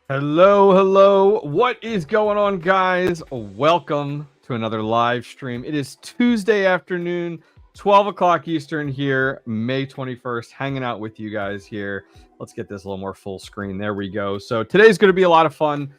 Hello, hello. What is going on, guys? Welcome to another live stream. It is Tuesday afternoon, 12 o'clock Eastern here, May 21st, hanging out with you guys here. Let's get this a little more full screen. There we go. So today's going to be a lot of fun.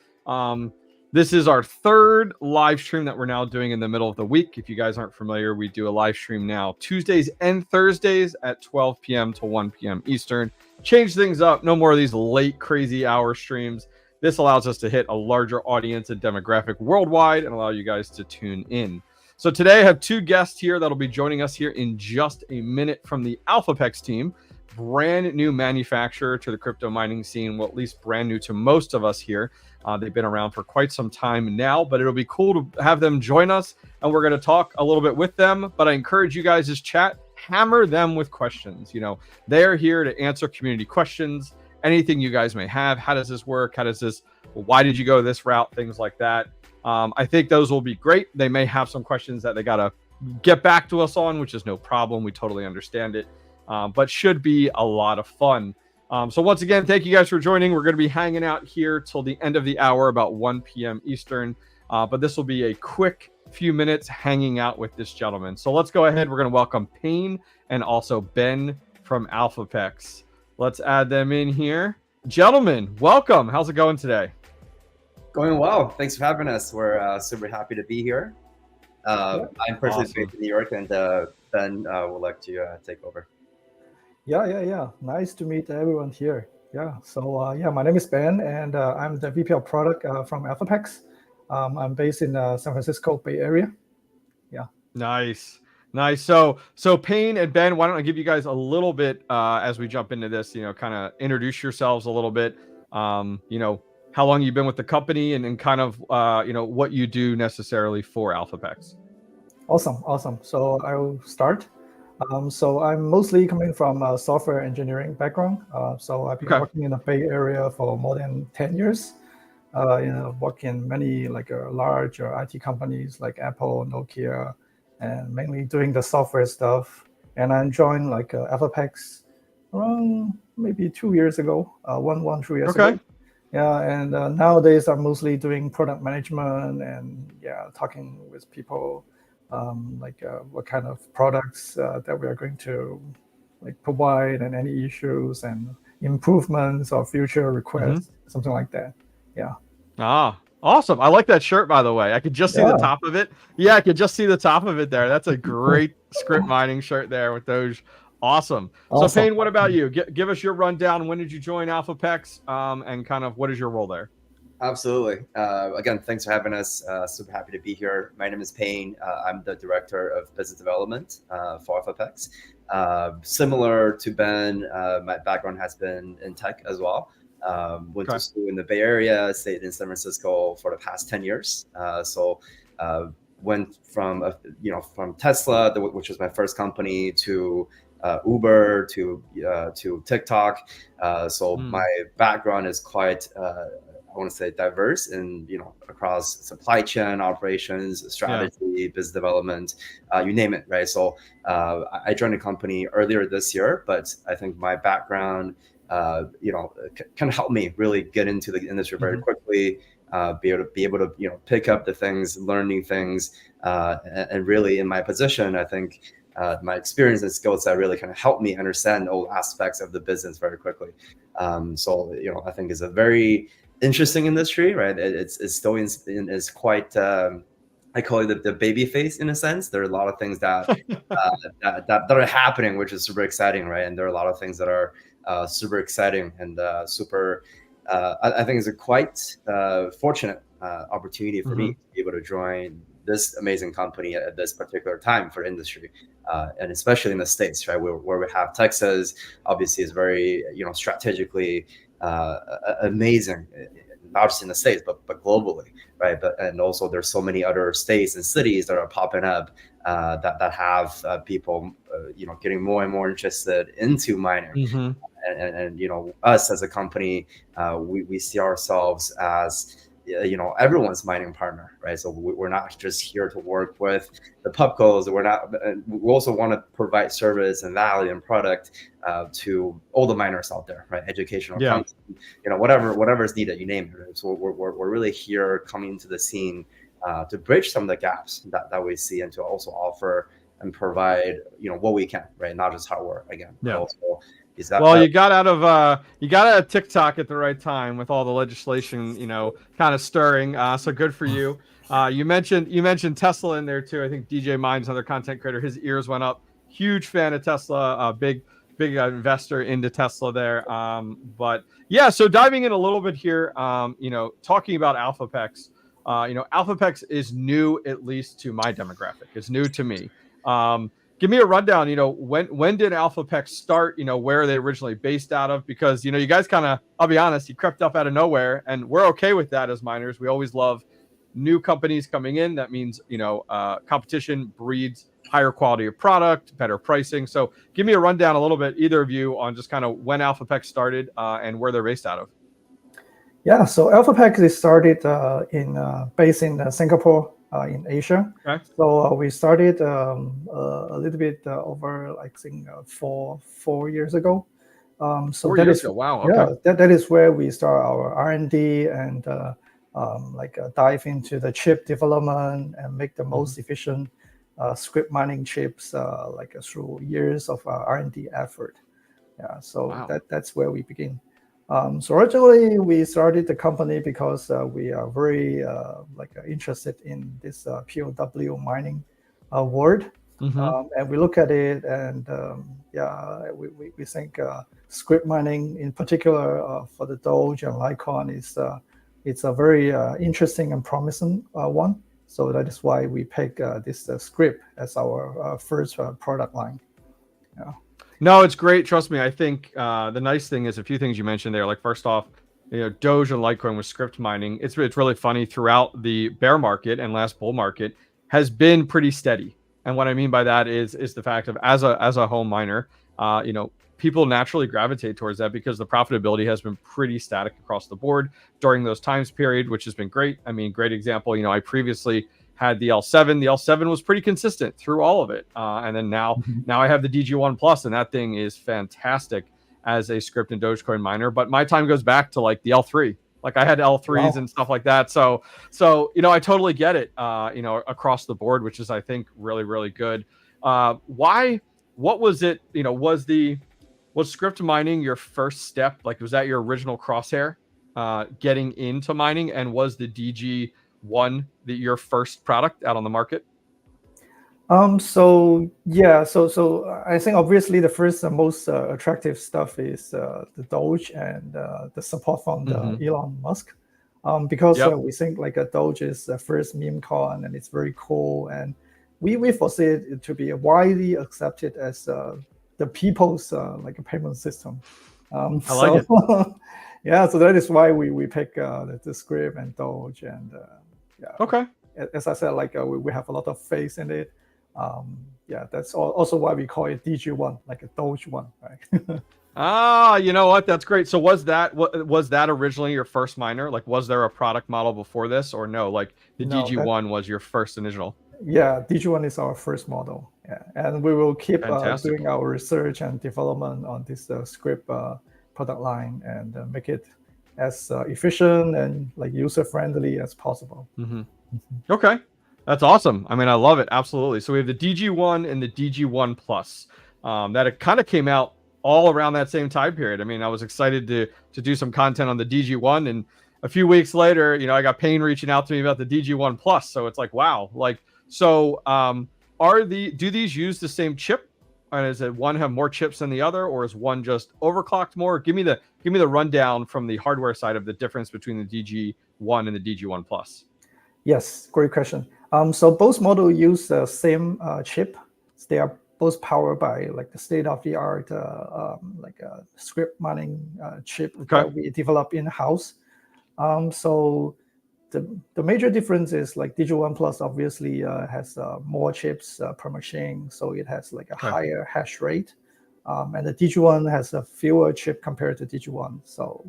This is our third live stream that we're now doing in the middle of the week. If you guys aren't familiar, we do a live stream now Tuesdays and Thursdays at 12 p.m. to 1 p.m. Eastern. Change things up. No more of these late, crazy hour streams. This allows us to hit a larger audience and demographic worldwide and allow you guys to tune in. So today I have two guests here that'll be joining us here in just a minute from the AlphaPex team. Brand new manufacturer to the crypto mining scene, well, at least brand new to most of us here. They've been around for quite some time now, but it'll be cool to have them join us, and we're going to talk a little bit with them. But I encourage you guys to chat, hammer them with questions. You know, they're here to answer community questions. Anything you guys may have. How does this work? How does this, why did you go this route? Things like that. I think those will be great. They may have some questions that they got to get back to us on, which is no problem. We totally understand it, but should be a lot of fun. So once again, thank you guys for joining. We're going to be hanging out here till the end of the hour, about 1 p.m. Eastern. But this will be a quick few minutes hanging out with this gentleman. So let's go ahead. We're going to welcome Payne and also Ben from AlphaPex. Let's add them in here. Gentlemen, welcome. How's it going today? Going well. Thanks for having us. We're super happy to be here. I'm personally based in New York, and Ben would like to take over. Yeah. Nice to meet everyone here. So my name is Ben, and I'm the VP of Product from AlphaPex. I'm based in San Francisco Bay Area. Yeah. Nice. So Payne and Ben, why don't I give you guys a little bit as we jump into this, kind of introduce yourselves a little bit, how long you've been with the company and kind of, what you do necessarily for AlphaPex. Awesome. So I'll start. So I'm mostly coming from a software engineering background. So I've been working in the Bay Area for more than 10 years. Working in many large IT companies like Apple, Nokia, and mainly doing the software stuff. And I joined AlphaPex around maybe 2 years ago, 2 years ago. Yeah, and nowadays I'm mostly doing product management and talking with people what kind of products that we are going to provide and any issues and improvements or future requests, something like that. Yeah. Awesome. I like that shirt, by the way. I could just see the top of it. Yeah, I could just see the top of it there. That's a great script mining shirt there with those. Awesome. So Payne, what about you? Give us your rundown. When did you join AlphaPex and kind of what is your role there? Absolutely. Again, thanks for having us. Super happy to be here. My name is Payne. I'm the Director of Business Development for AlphaPex. Similar to Ben, my background has been in tech as well. Went to school in the Bay Area, stayed in San Francisco for the past 10 years. Went from Tesla, which was my first company, to Uber, to TikTok. My background is quite, I want to say, diverse and across supply chain operations, strategy, business development, you name it, right? So I joined the company earlier this year, but I think my background kind of helped me really get into the industry very quickly, be able to pick up the things, learn new things, and really in my position, I think my experience and skill set really kind of helped me understand all aspects of the business very quickly. I think it's a very interesting industry, right? It's still is quite. I call it the baby face in a sense. There are a lot of things that that are happening, which is super exciting, right? And there are a lot of things that are super exciting and super. I think it's a quite fortunate opportunity for me to be able to join this amazing company at this particular time for industry, and especially in the States, right, where we have Texas. Obviously, is very strategically amazing, not just in the States but globally, right? And also there's so many other states and cities that are popping up that have people getting more and more interested into mining. And us as a company, we see ourselves as everyone's mining partner, right? So we're not just here to work with the pubcos. We also want to provide service and value and product to all the miners out there, right? Educational content, whatever is needed, you name it. Right? So we're really here coming into the scene to bridge some of the gaps that we see, and to also offer and provide what we can, right? Not just hardware again, but also you got out of TikTok at the right time with all the legislation, kind of stirring. So good for you. You mentioned Tesla in there too. I think DJ Mine's another content creator. His ears went up. Huge fan of Tesla. Big investor into Tesla there. But yeah, so diving in a little bit here. Talking about AlphaPex. AlphaPex is new, at least to my demographic. It's new to me. Give me a rundown. When did AlphaPex start? Where are they originally based out of? Because you guys kind of, I'll be honest, you crept up out of nowhere, and we're okay with that as miners. We always love new companies coming in. That means competition breeds higher quality of product, better pricing. So give me a rundown a little bit, either of you, on just kind of when AlphaPex started and where they're based out of. Yeah, so AlphaPex is started based in Singapore. In Asia. Okay. So we started a little bit over, I think, four years ago. So 4 years ago. Wow. Okay. Yeah, that is where we start our R&D and dive into the chip development and make the most efficient script mining chips through years of R&D effort. Yeah, so that's where we begin. So originally we started the company because we are very interested in this POW mining world, and we look at it, and we think script mining in particular for the Doge and Litecoin is it's a very interesting and promising one. So that is why we pick this script as our first product line. Yeah. No, it's great. Trust me. I think the nice thing is a few things you mentioned there. Like, first off, Doge and Litecoin with script mining. It's really funny, throughout the bear market and last bull market has been pretty steady. And what I mean by that is the fact of, as a home miner, people naturally gravitate towards that because the profitability has been pretty static across the board during those times period, which has been great. I mean, great example. I previously had the L7. The L7 was pretty consistent through all of it. And then now I have the DG1 Plus, and that thing is fantastic as a script and Dogecoin miner. But my time goes back to like the L3. Like, I had L3s and stuff like that. So I totally get it, across the board, which is, I think, really, really good. What was it, was script mining your first step? Like, was that your original crosshair getting into mining? And was the DG1 your first product out on the market? So I think obviously the first and most attractive stuff is the Doge and the support from Elon Musk, because we think like a Doge is the first meme coin, and it's very cool, and we foresee it to be widely accepted as the people's like a payment system. I like it. Yeah, so that is why we pick the script and Doge, and okay. As I said, like we have a lot of faith in it. That's also why we call it DG1, like a Doge one, right? You know what? That's great. So was that originally your first miner? Like, was there a product model before this, or no? Like, the DG1 was your first initial? Yeah, DG1 is our first model. Yeah, and we will keep doing our research and development on this script product line, and make it as efficient and like user friendly as possible. Okay, that's awesome. I mean, I love it. Absolutely. So we have the DG1 and the DG1 Plus that it kind of came out all around that same time period. I mean, I was excited to do some content on the DG1, and a few weeks later, I got Payne reaching out to me about the DG1 Plus. So it's like, wow. Like, so do these use the same chip? And does one have more chips than the other, or is one just overclocked more? Give me the rundown from the hardware side of the difference between the DG1 and the DG1 Plus. Yes, great question. So both models use the same chip. They are both powered by like the state-of-the-art script mining chip that we develop in-house. So the major difference is like DG1 Plus obviously has more chips per machine, so it has like a higher hash rate, and the DG1 has a fewer chip compared to DG1. So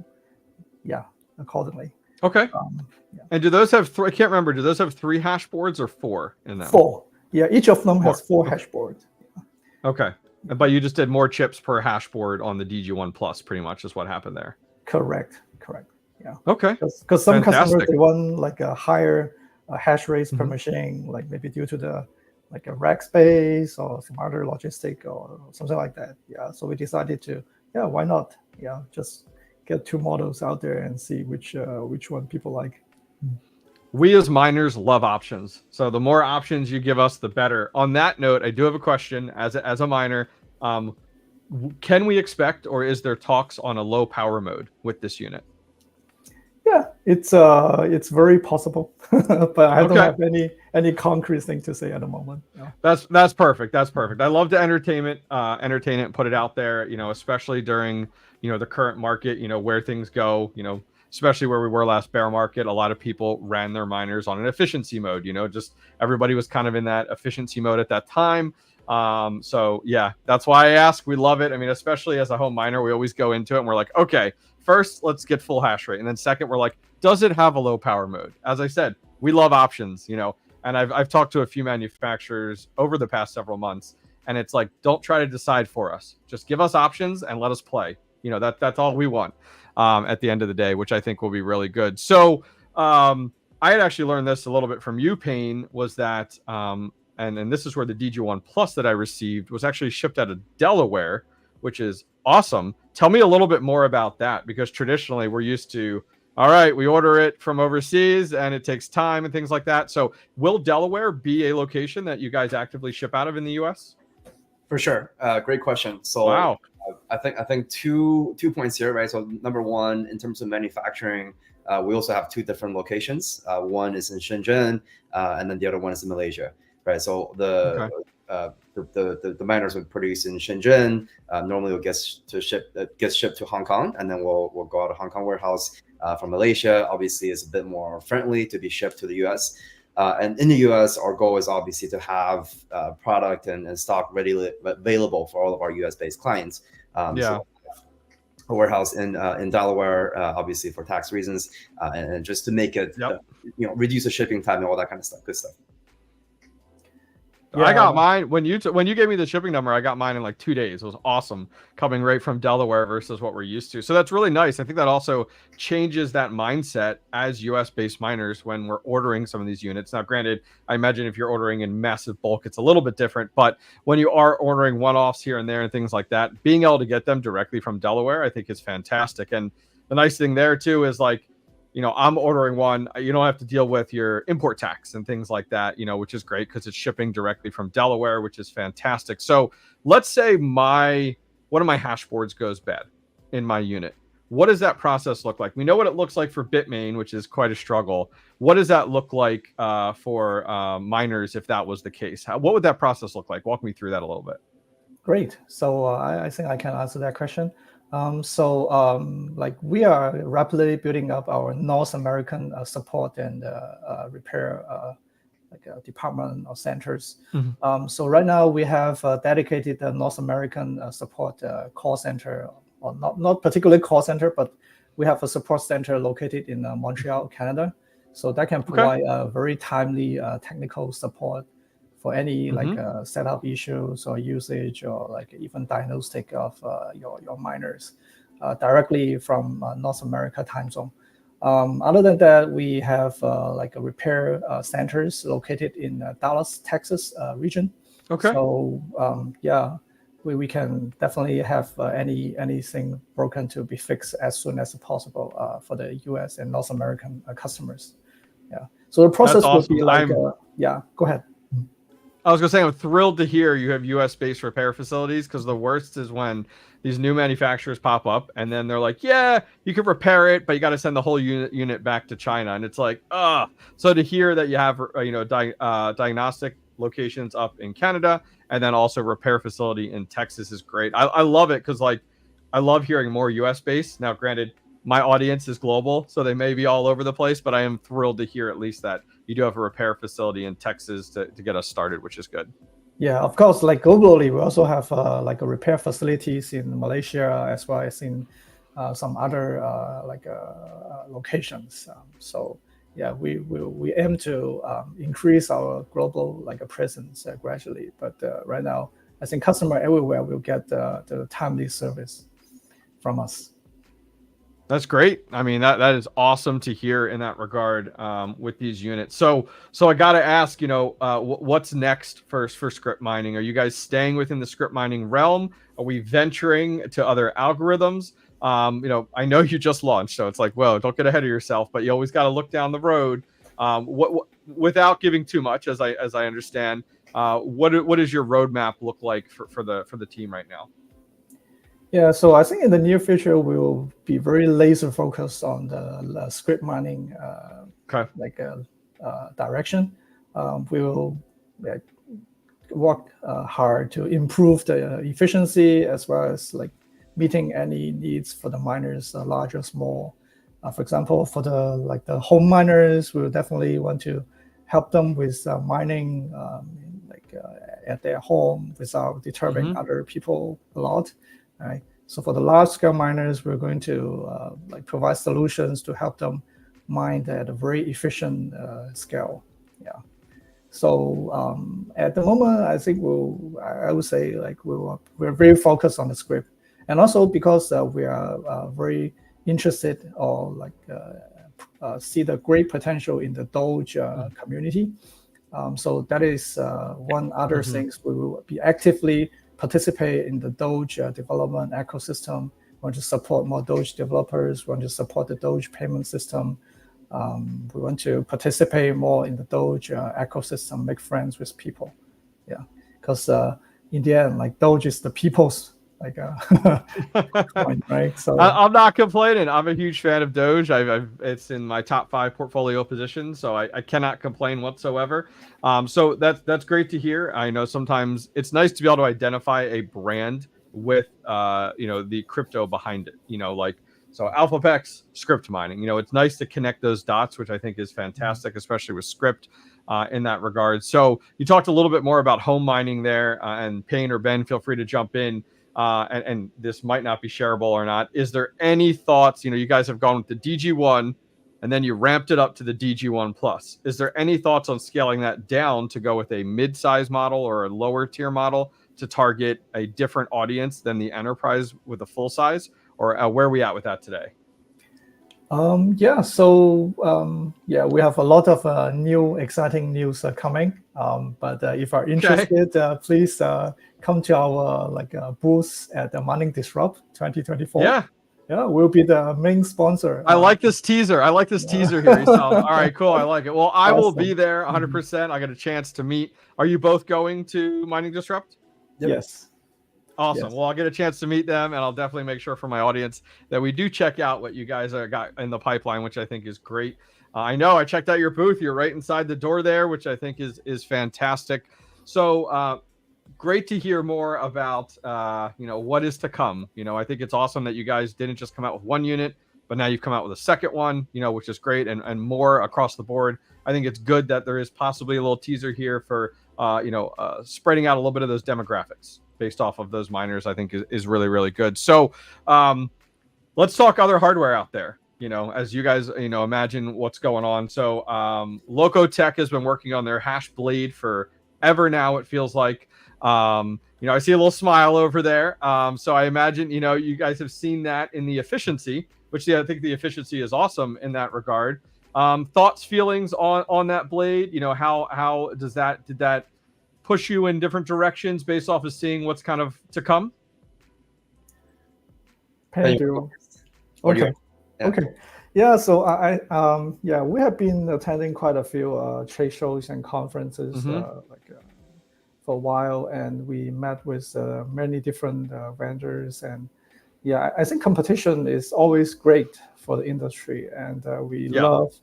yeah, accordingly. Okay. Yeah. And do those have I can't remember. Do those have 3 hash boards or 4 in them? 4. Yeah, each of them has 4 hash boards. Okay. But you just did more chips per hash board on the DG1 Plus, pretty much is what happened there. Correct. Yeah. Okay. Because some customers, they want like a higher hash rates per machine, like maybe due to the like a rack space or some other logistic or something like that. Yeah. So we decided to, why not? Yeah, just get 2 models out there and see which one people like. We as miners love options. So the more options you give us, the better. On that note, I do have a question as a miner. Can we expect, or is there talks on a low power mode with this unit? Yeah, it's very possible, but I don't have any concrete thing to say at the moment. No. That's perfect. That's perfect. I love to entertain it and put it out there. Especially during the current market. Where things go. Especially where we were last bear market, a lot of people ran their miners on an efficiency mode. Just everybody was kind of in that efficiency mode at that time. So yeah, that's why I ask. We love it. I mean, especially as a home miner, we always go into it and we're like, okay, first let's get full hash rate, and then second, we're like, does it have a low power mode? As I said, we love options, and I've talked to a few manufacturers over the past several months, and it's like, don't try to decide for us. Just give us options and let us play. That's all we want at the end of the day, which I think will be really good. So I had actually learned this a little bit from you, Payne, was that and this is where the DG1 Plus that I received was actually shipped out of Delaware, which is awesome. Tell me a little bit more about that, because traditionally we're used to, all right, we order it from overseas and it takes time and things like that. So will Delaware be a location that you guys actively ship out of in the US? For sure. Great question. So wow. I think 2.0, right? So number one, in terms of manufacturing, we also have 2 different locations. One is in Shenzhen, and then the other one is in Malaysia, right? So the miners would produce in Shenzhen. Normally, it gets shipped to Hong Kong, and then we'll go out of Hong Kong warehouse. From Malaysia, obviously, is a bit more friendly to be shipped to the US. And in the US, our goal is obviously to have product and stock readily available for all of our US-based clients. So a warehouse in Delaware, obviously for tax reasons, and just to make it, reduce the shipping time and all that kind of stuff. Good stuff. Yeah. I got mine when you gave me the shipping number. I got mine in like 2 days. It was awesome, coming right from Delaware versus what we're used to. So that's really nice. I think that also changes that mindset as US based miners when we're ordering some of these units. Now, granted, I imagine if you're ordering in massive bulk, it's a little bit different. But when you are ordering one-offs here and there and things like that, being able to get them directly from Delaware, I think is fantastic. And the nice thing there too is like, I'm ordering one, you don't have to deal with your import tax and things like that, which is great because it's shipping directly from Delaware, which is fantastic. So let's say one of my hash boards goes bad in my unit. What does that process look like? We know what it looks like for Bitmain, which is quite a struggle. What does that look like for miners if that was the case? What would that process look like? Walk me through that a little bit. Great. So I think I can answer that question. Like we are rapidly building up our North American support and repair department or centers. So right now we have dedicated North American support call center, or not particularly call center, but we have a support center located in Montreal, Canada. So that can provide very timely technical support for any setup issues or usage, or like even diagnostic of your miners directly from North America time zone. Other than that, we have like a repair centers located in Dallas, Texas region. Okay. So we can definitely have anything broken to be fixed as soon as possible for the US and North American customers. Yeah. So the process would be like, go ahead. I was going to say, I'm thrilled to hear you have US-based repair facilities, because the worst is when these new manufacturers pop up and then they're like, yeah, you can repair it, but you got to send the whole unit back to China. And it's like, so to hear that you have, diagnostic locations up in Canada and then also repair facility in Texas is great. I love it because I love hearing more US-based. Now, granted, my audience is global, so they may be all over the place, but I am thrilled to hear at least that you do have a repair facility in Texas to get us started, which is good. Yeah, of course, like globally, we also have like a repair facilities in Malaysia as well as in some other locations. So yeah, we aim to increase our global presence gradually. But right now, I think customer everywhere will get the timely service from us. That's great. I mean, that is awesome to hear in that regard with these units. So I got to ask, what's next for script mining? Are you guys staying within the script mining realm? Are we venturing to other algorithms? I know you just launched, so it's like, well, don't get ahead of yourself, but you always got to look down the road. Without giving too much, as I understand, what does your roadmap look like for the team right now? Yeah, so I think in the near future we will be very laser focused on the script mining direction. We will work hard to improve the efficiency as well as meeting any needs for the miners, large or small. For example, for the home miners, we will definitely want to help them with mining at their home without disturbing other people a lot. Right. So for the large scale miners, we're going to provide solutions to help them mine at a very efficient scale. Yeah. So at the moment, I think I would say we're very focused on the script, and also because we are very interested or see the great potential in the Doge community. So that is one other things we will be actively participate in the Doge development ecosystem. We want to support more Doge developers. We want to support the Doge payment system. We want to participate more in the Doge ecosystem, make friends with people. Yeah, because in the end, Doge is the people's coin, right? So I'm not complaining. I'm a huge fan of Doge. It's in my top 5 portfolio positions, so I cannot complain whatsoever. So that's great to hear. I know sometimes it's nice to be able to identify a brand with the crypto behind it. So AlphaPex, script mining. It's nice to connect those dots, which I think is fantastic, especially with script in that regard. So you talked a little bit more about home mining there, and Payne or Ben, feel free to jump in. And this might not be shareable or not. Is there any thoughts? You guys have gone with the DG1 and then you ramped it up to the DG1 Plus. Is there any thoughts on scaling that down to go with a mid-size model or a lower tier model to target a different audience than the enterprise with a full size? Or where are we at with that today? Yeah, so we have a lot of new exciting news coming. But if you're interested, please come to our booth at the Mining Disrupt 2024. Yeah, we'll be the main sponsor. I like this teaser. I like this teaser here. All right, cool. I like it. Well, I will be there 100%. I got a chance to meet. Are you both going to Mining Disrupt? Yep. Yes. Awesome. Yes. Well, I'll get a chance to meet them, and I'll definitely make sure for my audience that we do check out what you guys got in the pipeline, which I think is great. I know I checked out your booth. You're right inside the door there, which I think is fantastic. So great to hear more about what is to come. I think it's awesome that you guys didn't just come out with one unit, but now you've come out with a second one, which is great, and more across the board. I think it's good that there is possibly a little teaser here for spreading out a little bit of those demographics based off of those miners. I think is really, really good. So let's talk other hardware out there, as you guys, imagine what's going on. So Locotech has been working on their hash blade for ever now, it feels like. I see a little smile over there. So I imagine, you guys have seen that in the efficiency, which I think the efficiency is awesome in that regard. Thoughts, feelings on that blade? How did that push you in different directions based off of seeing what's kind of to come? Okay. Yeah. So we have been attending quite a few trade shows and conferences for a while, and we met with many different vendors. And I think competition is always great for the industry, and we love.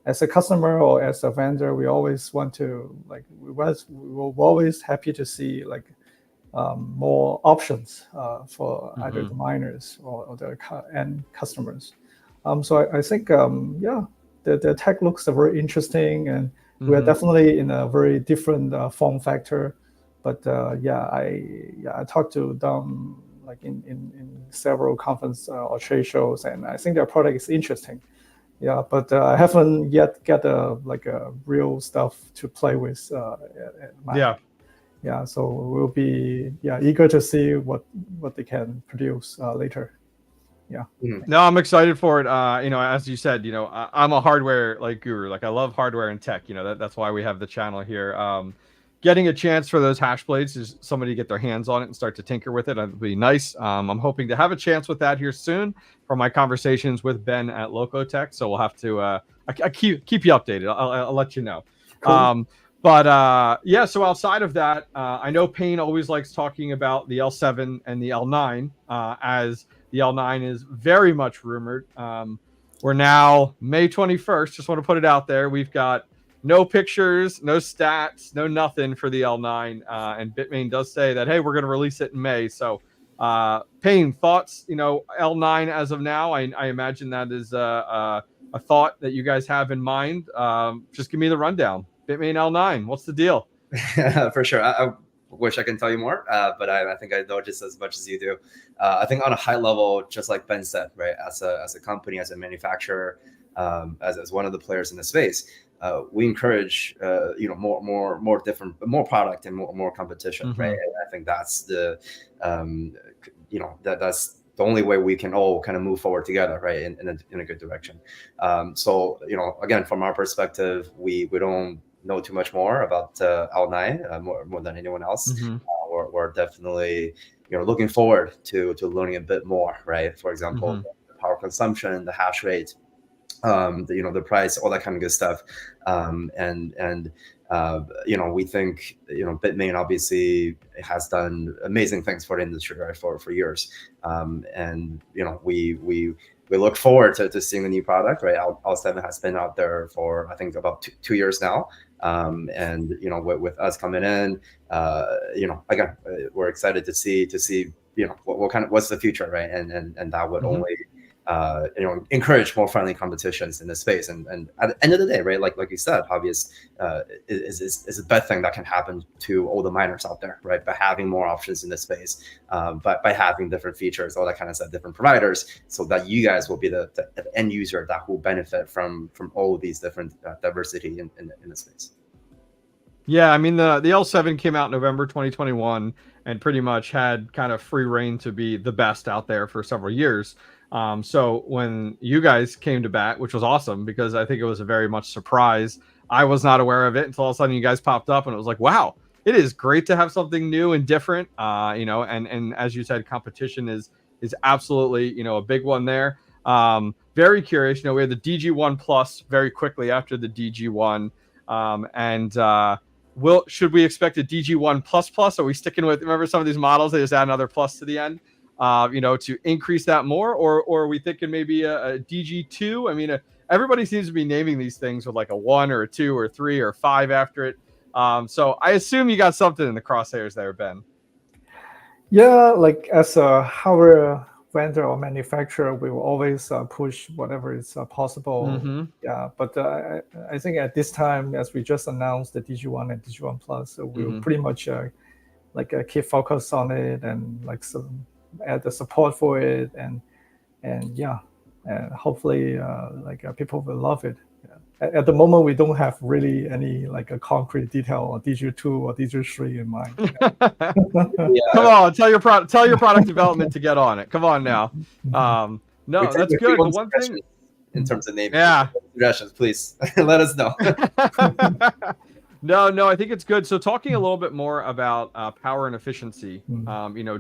As a customer or as a vendor, we always want to we're always happy to see more options for either the miners or the end customers. So I think the tech looks very interesting, and we are definitely in a very different form factor. But I talked to them like in several conference or trade shows, and I think their product is interesting. Yeah, but I haven't yet get like a real stuff to play with. Yeah. So we'll be eager to see what they can produce later. Yeah. No, I'm excited for it. As you said, I'm a hardware guru. Like I love hardware and tech. That's why we have the channel here. Getting a chance for those hash blades is somebody to get their hands on it and start to tinker with it. That'd be nice. I'm hoping to have a chance with that here soon from my conversations with Ben at Locotech. So we'll have to I keep you updated. I'll let you know. Cool. So outside of that, I know Payne always likes talking about the L7 and the L9 as the L9 is very much rumored. We're now May 21st. Just want to put it out there. We've got no pictures, no stats, no nothing for the L9. And Bitmain does say that, hey, we're going to release it in May. So Payne, thoughts, L9 as of now? I imagine that is a thought that you guys have in mind. Just give me the rundown. Bitmain L9, what's the deal? For sure. I wish I can tell you more, but I think I know just as much as you do. I think on a high level, just like Ben said, right, as a company, as a manufacturer, as one of the players in the space, we encourage more different, more product and more competition, right? And I think that's the that's the only way we can all kind of move forward together, right, in a good direction. So again, from our perspective, we don't know too much more about L9 more than anyone else. We're definitely looking forward to learning a bit more, right? For example, the power consumption, the hash rate, the price, all that kind of good stuff. We think Bitmain obviously has done amazing things for the industry, right, for years. We look forward to seeing the new product, right? L7 has been out there for I think about two years now. With us coming in, again, we're excited to see what's the future, right? And that would only encourage more friendly competitions in this space. And at the end of the day, right, like you said, Hobbyist is a bad thing that can happen to all the miners out there, right? By having more options in this space, but by having different features, all that kind of stuff, different providers, so that you guys will be the end user that will benefit from all of these different diversity in the space. Yeah, I mean, the L7 came out in November 2021 and pretty much had kind of free reign to be the best out there for several years. So when you guys came to bat, which was awesome because I think it was a very much surprise. I was not aware of it until all of a sudden you guys popped up and it was like, wow, it is great to have something new and different. And as you said, competition is absolutely, a big one there. Very curious, we had the DG1 Plus very quickly after the DG1. Should we expect a DG1 Plus Plus? Are we sticking with, remember some of these models, they just add another plus to the end? To increase that more, or are we thinking maybe a DG2? I mean, everybody seems to be naming these things with like a 1 or a 2 or 3 or 5 after it. So I assume you got something in the crosshairs there, Ben. Yeah, like as a hardware vendor or manufacturer, we will always push whatever is possible. Yeah, but I think at this time, as we just announced the DG1 and DG1 Plus, so we'll pretty much keep focus on it and add the support for it, and hopefully people will love it. At the moment, we don't have really any a concrete detail on DG2 or DG3 in mind. Come on, tell your product development to get on it. Come on now. No, that's good. The one thing in terms of naming, suggestions, please let us know. No, I think it's good. So talking a little bit more about power and efficiency,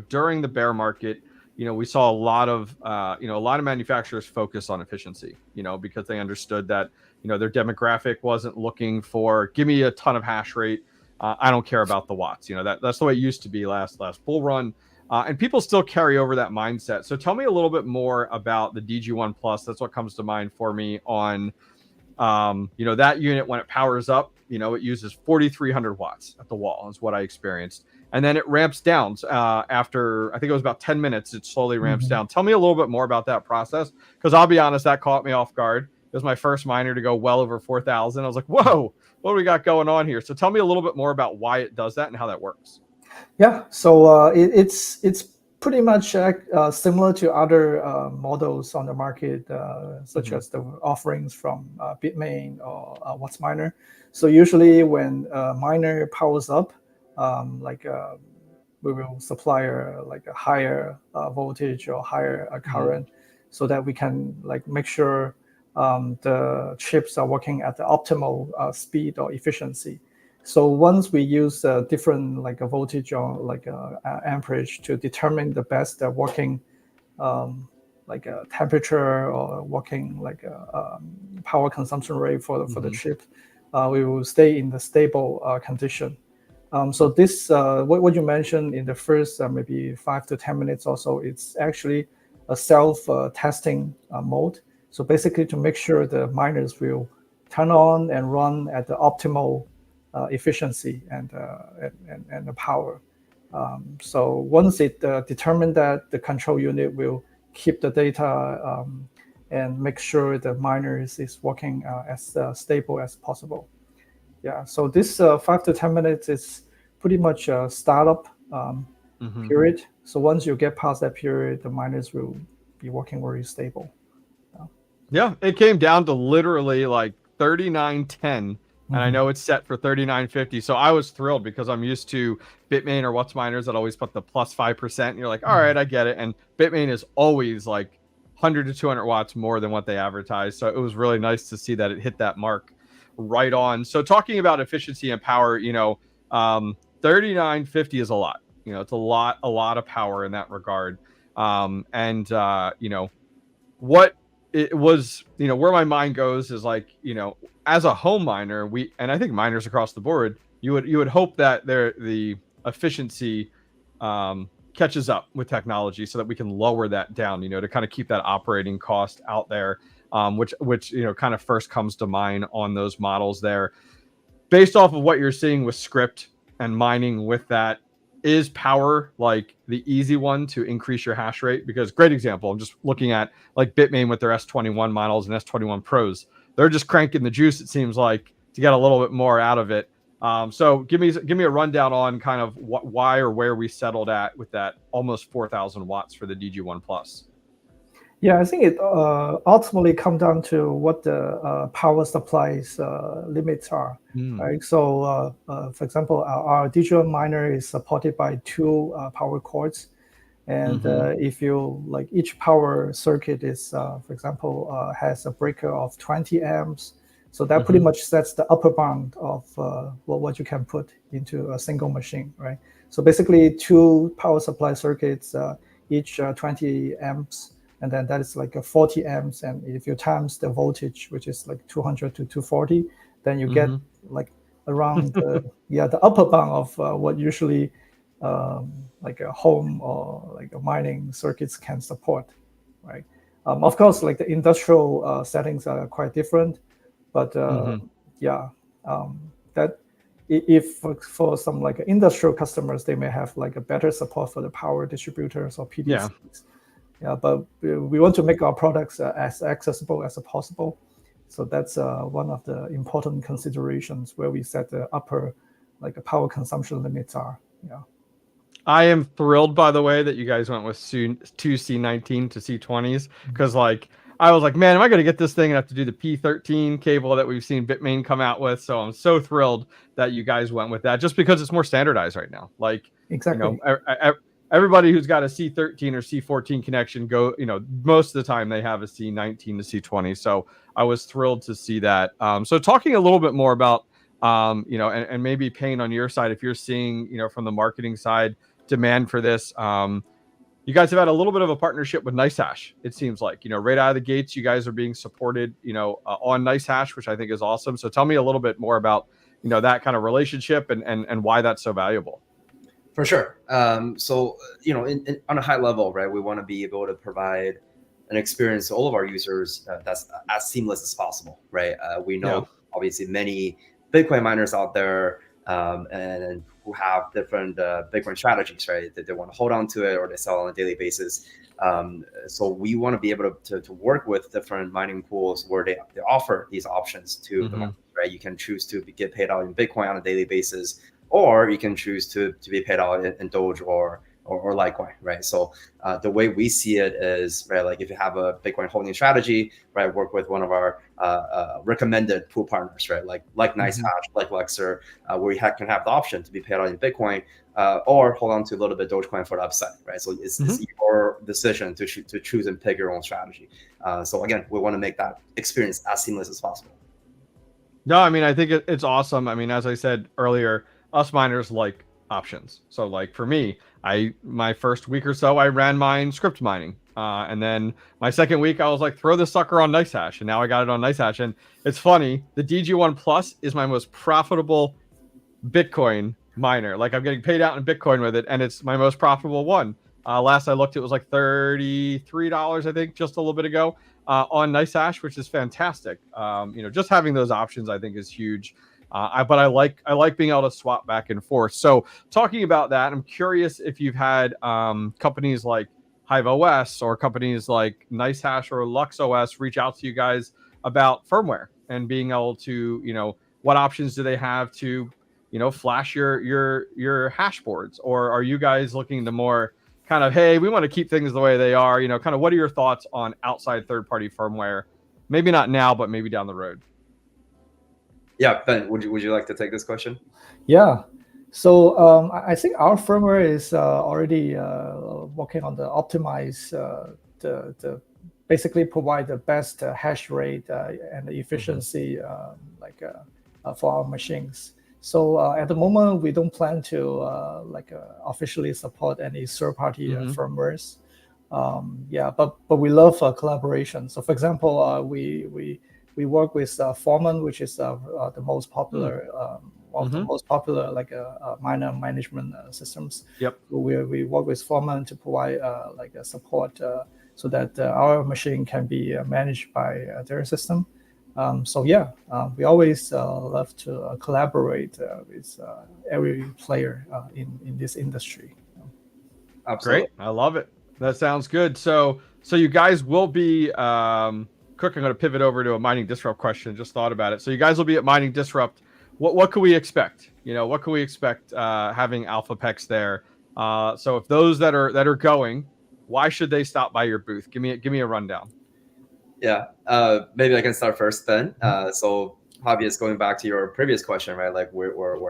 during the bear market, we saw a lot of manufacturers focus on efficiency, because they understood that, their demographic wasn't looking for, give me a ton of hash rate. I don't care about the watts. That's the way it used to be last bull run. And people still carry over that mindset. So tell me a little bit more about the DG1 Plus. That's what comes to mind for me on, that unit when it powers up. It uses 4,300 watts at the wall is what I experienced. And then it ramps down after, I think it was about 10 minutes, it slowly ramps down. Tell me a little bit more about that process, because I'll be honest, that caught me off guard. It was my first miner to go well over 4,000. I was like, whoa, what do we got going on here? So tell me a little bit more about why it does that and how that works. Yeah, so it's pretty much similar to other models on the market, such as the offerings from Bitmain or 𝐻𝐶 Miner. So usually when a miner powers up, we will supply a higher voltage or higher current, so that we can make sure the chips are working at the optimal speed or efficiency. So once we use different a voltage or amperage to determine the best working temperature or working power consumption rate for the chip, we will stay in the stable condition. So this what you mentioned in the first maybe 5 to 10 minutes or so, it's actually a self-testing mode. So basically to make sure the miners will turn on and run at the optimal efficiency and the power. So once it determined that, the control unit will keep the data and make sure the miners is working as stable as possible. Yeah, so this 5 to 10 minutes is pretty much a startup period. So once you get past that period, the miners will be working very stable. Yeah, it came down to literally like 3910. And I know it's set for 3950. So I was thrilled because I'm used to Bitmain or 𝐻𝐶 miners that always put the plus 5%. And you're like, all right, I get it. And Bitmain is always like 100 to 200 watts more than what they advertise. So it was really nice to see that it hit that mark right on. So talking about efficiency and power, 3950 is a lot. It's a lot of power in that regard. What it was, where my mind goes is as a home miner, and I think miners across the board, you would hope that the efficiency catches up with technology so that we can lower that down, to kind of keep that operating cost out there, which kind of first comes to mind on those models there. Based off of what you're seeing with script and mining with that, is power the easy one to increase your hash rate? Because great example, I'm just looking at Bitmain with their S21 models and S21 Pros. They're just cranking the juice, it seems like, to get a little bit more out of it. So give me a rundown on kind of why or where we settled at with that almost 4,000 watts for the DG1 Plus. Yeah, I think it ultimately comes down to what the power supply's limits are. Right? So, for example, our DG1 miner is supported by 2 power cords. And if you each power circuit is, for example, has a breaker of 20 amps. So that pretty much sets the upper bound of what you can put into a single machine, right? So basically 2 power supply circuits, each 20 amps. And then that is a 40 amps. And if you times the voltage, which is 200 to 240, then you get around the upper bound of what usually a home or a mining circuits can support, right? Of course, the industrial settings are quite different, but that if for some industrial customers, they may have a better support for the power distributors or PDCs. Yeah, but we want to make our products as accessible as possible. So that's one of the important considerations where we set the upper power consumption limits are. Yeah. I am thrilled, by the way, that you guys went with 2 C19 to C20s, because I was like, man, am I going to get this thing and have to do the P13 cable that we've seen Bitmain come out with? So I'm so thrilled that you guys went with that, just because it's more standardized right now. Exactly. Everybody who's got a C13 or C14 connection most of the time they have a C19 to C20. So I was thrilled to see that. So talking a little bit more about, and maybe Payne on your side, if you're seeing, from the marketing side, demand for this. You guys have had a little bit of a partnership with NiceHash. It seems like, right out of the gates, you guys are being supported, on NiceHash, which I think is awesome. So tell me a little bit more about, that kind of relationship and why that's so valuable. For sure. So, on a high level, right, we want to be able to provide an experience to all of our users that's as seamless as possible, right? We know obviously many Bitcoin miners out there and who have different Bitcoin strategies, right? That they want to hold on to it or they sell on a daily basis. So we want to be able to work with different mining pools where they offer these options to the miners, right? You can choose to get paid out in Bitcoin on a daily basis, or you can choose to be paid out in Doge or or likewise, right? So the way we see it is, right, like if you have a Bitcoin holding strategy, right, work with one of our recommended pool partners, right, like 𝐿hash, like 𝐿eXr, where you can have the option to be paid out in Bitcoin, or hold on to a little bit Dogecoin for the upside, right? So it's your decision to choose and pick your own strategy. So again, we want to make that experience as seamless as possible. No, I mean, I think it's awesome. I mean, as I said earlier, us miners like options. So like for me, my first week or so, I ran mine script mining. And then my second week, I was like, throw this sucker on 𝐿hash. And now I got it on 𝐿hash. And it's funny, the DG1 Plus is my most profitable Bitcoin miner. Like I'm getting paid out in Bitcoin with it, and it's my most profitable one. Last I looked, it was like $33, I think, just a little bit ago, on 𝐿hash, which is fantastic. Just having those options, I think, is huge. But I like being able to swap back and forth. So talking about that, I'm curious if you've had companies like HiveOS or companies like 𝐿hash or LuxOS reach out to you guys about firmware and being able to, what options do they have to, flash your hash boards? Or are you guys looking to more kind of, hey, we want to keep things the way they are? Kind of what are your thoughts on outside third-party firmware? Maybe not now, but maybe down the road. Yeah, Ben, would you like to take this question? Yeah. So I think our firmware is already working on the optimize the basically provide the best hash rate and efficiency for our machines. So at the moment, we don't plan to officially support any third-party firmwares. But we love collaboration. So for example, we work with Foreman, which is the most popular one of the most popular miner management systems. Yep. We work with Foreman to provide a support so that our machine can be managed by their system. We always love to collaborate with every player in this industry. Absolutely. Great, I love it. That sounds good. So you guys will be quick. I'm going to pivot over to a Mining Disrupt question. Just thought about it. So you guys will be at Mining Disrupt. What can we expect? What can we expect having AlphaPex there? So if those that are going, why should they stop by your booth? Give me a rundown. Yeah, maybe I can start first then. So Hobbyist, going back to your previous question, right? Like we're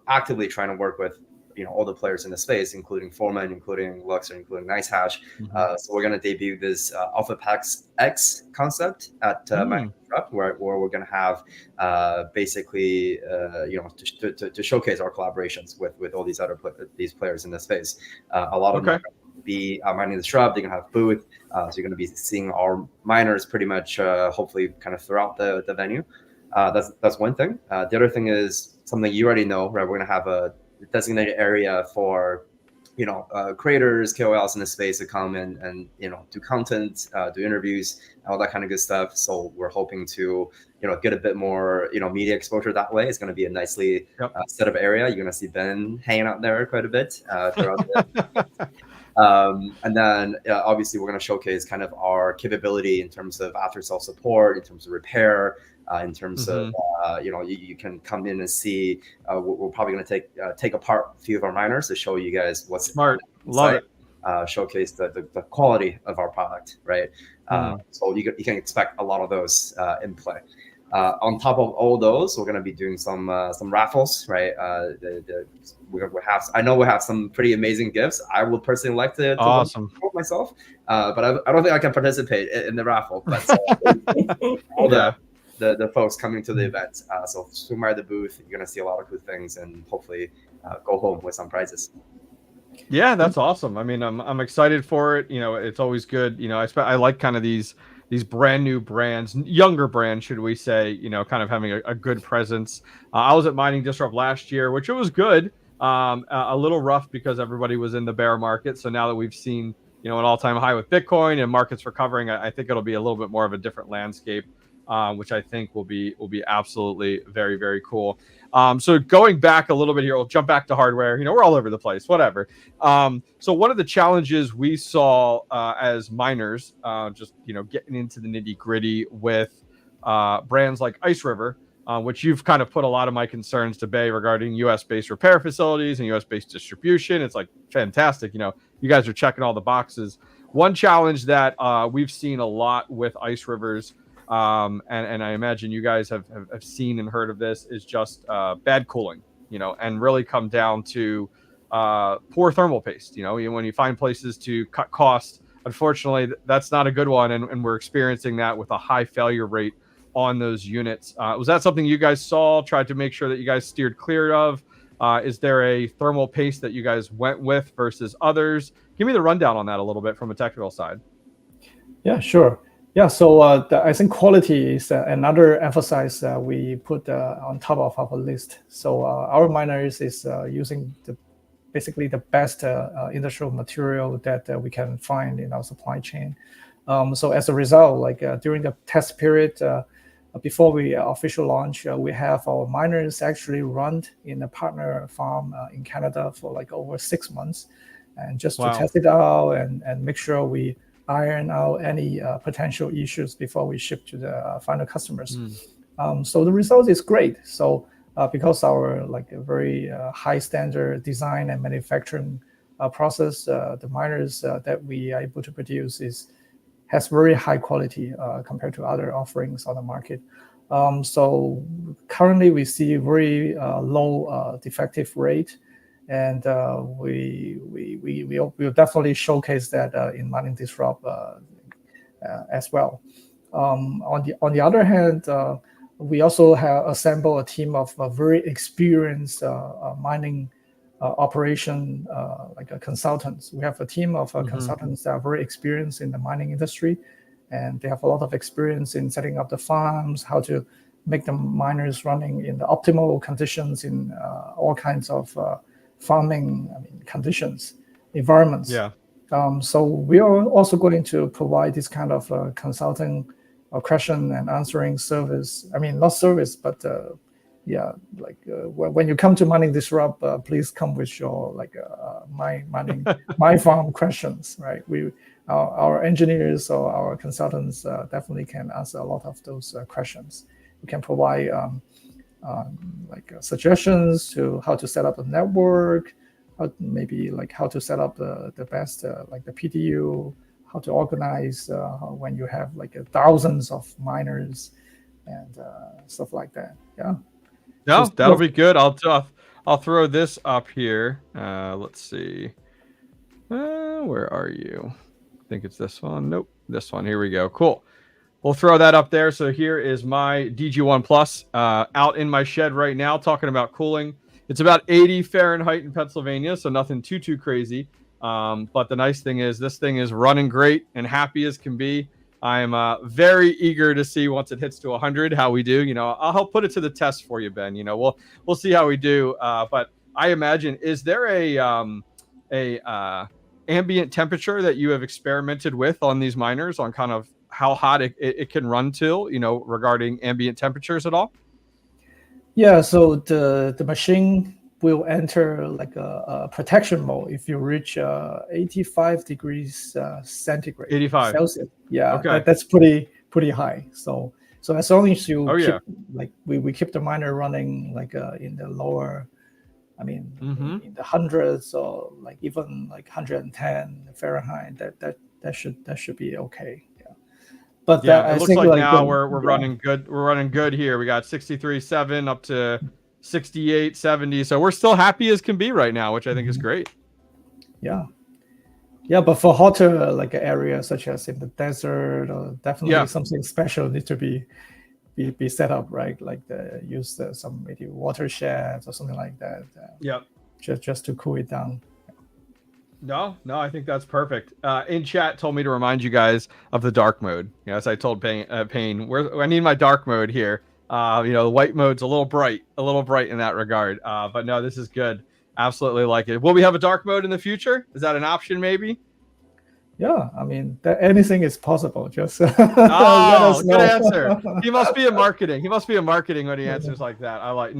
actively trying to work with all the players in the space, including Foreman, including 𝐿eXr, including 𝐿hash. So we're going to debut this AlphaPex X concept at Mining Disrupt, where we're going to have basically to showcase our collaborations with all these these players in the space. A lot of them be Mining Disrupt. They're going to have booth. So you're going to be seeing our miners pretty much hopefully kind of throughout the venue. That's one thing. The other thing is something you already know, right? We're going to have a designated area for creators, KOLs in the space to come and do content, do interviews, all that kind of good stuff. So we're hoping to get a bit more media exposure that way. It's going to be a nicely set of area. You're going to see Ben hanging out there quite a bit throughout the and then obviously we're going to showcase kind of our capability in terms of after sale support, in terms of repair, in terms of you can come in and see. We're probably going to take apart a few of our miners to show you guys what's smart. Love it. Showcase the quality of our product, right? So you can expect a lot of those in play. On top of all those, we're going to be doing some raffles, right? I know we have some pretty amazing gifts. I would personally like to awesome myself, but I don't think I can participate in the raffle. But all the folks coming to the event, so swing by the booth. You're going to see a lot of cool things, and hopefully go home with some prizes. Yeah, that's awesome. I mean, I'm excited for it. It's always good. I like kind of these brand new brands, younger brands, should we say, kind of having a good presence. I was at Mining Disrupt last year, which it was good. A little rough because everybody was in the bear market. So now that we've seen, an all-time high with Bitcoin and markets recovering, I think it'll be a little bit more of a different landscape, which I think will be absolutely very, very cool. So going back a little bit here, we'll jump back to hardware. We're all over the place, whatever. So one of the challenges we saw as miners, just getting into the nitty gritty with brands like Ice River, which you've kind of put a lot of my concerns to bay regarding US-based repair facilities and US-based distribution. It's like fantastic. You know, you guys are checking all the boxes. One challenge that we've seen a lot with ice rivers, and I imagine you guys have seen and heard of this, is just bad cooling, you know, and really come down to poor thermal paste. You know, when you find places to cut costs, unfortunately, that's not a good one, and we're experiencing that with a high failure rate on those units. Was that something you guys saw, tried to make sure that you guys steered clear of? Is there a thermal paste that you guys went with versus others? Give me the rundown on that a little bit from a technical side. Yeah, sure. Yeah, so I think quality is another emphasis we put on top of our list. So our miners is using basically the best industrial material that we can find in our supply chain. So as a result, like during the test period, before we official launch, we have our miners actually run in a partner farm in Canada for like over 6 months, and just to test it out and make sure we iron out any potential issues before we ship to the final customers. So the result is great. So because our like a very high standard design and manufacturing process, the miners that we are able to produce has very high quality compared to other offerings on the market. So currently we see very low defective rate, and we'll definitely showcase that in Mining Disrupt as well. On the other hand, we also have assembled a team of very experienced mining operation consultants. We have a team of consultants that are very experienced in the mining industry, and they have a lot of experience in setting up the farms, how to make the miners running in the optimal conditions in all kinds of farming conditions, environments. Yeah. So we are also going to provide this kind of consulting or question and answering service. I mean, not service, but yeah, like when you come to Mining Disrupt, please come with your like my farm questions, right? Our engineers or our consultants definitely can answer a lot of those questions. We can provide suggestions to how to set up a network, maybe like how to set up the best like the PDU, how to organize when you have like thousands of miners and stuff like that. Yeah. No, that'll be good. I'll throw this up here. Let's see. Where are you? I think it's this one. Nope, this one. Here we go. Cool. We'll throw that up there. So here is my DG1 Plus out in my shed right now, talking about cooling. It's about 80 Fahrenheit in Pennsylvania, so nothing too crazy. But the nice thing is this thing is running great and happy as can be. I'm very eager to see once it hits to 100 how we do. You know, I'll help put it to the test for you, Ben. You know, we'll see how we do. But I imagine, is there a ambient temperature that you have experimented with on these miners, on kind of how hot it can run till, you know, regarding ambient temperatures at all? Yeah, so the machine will enter like a protection mode if you reach 85 degrees centigrade. 85 Celsius. Yeah, okay. That's pretty high. So as long as you keep, yeah, like we keep the miner running like in the lower, I mean, in the hundreds or like even like 110 Fahrenheit, that should be okay. Yeah. But yeah, it looks like now we're running good. We're running good here. We got 63.7 up to 68, 70. So we're still happy as can be right now, which I think is great. Yeah. Yeah, but for hotter like areas such as in the desert, or definitely something special needs to be set up, right? Like use some maybe watersheds or something like that. Just to cool it down. No, I think that's perfect. In chat told me to remind you guys of the dark mode. You know, as I told Payne, I need my dark mode here. You know, the white mode's a little bright in that regard. But no, this is good. Absolutely like it. Will we have a dark mode in the future? Is that an option maybe? Yeah, I mean, anything is possible. Just let us know. Good answer. He must be in marketing. He must be in marketing when he answers like that. I like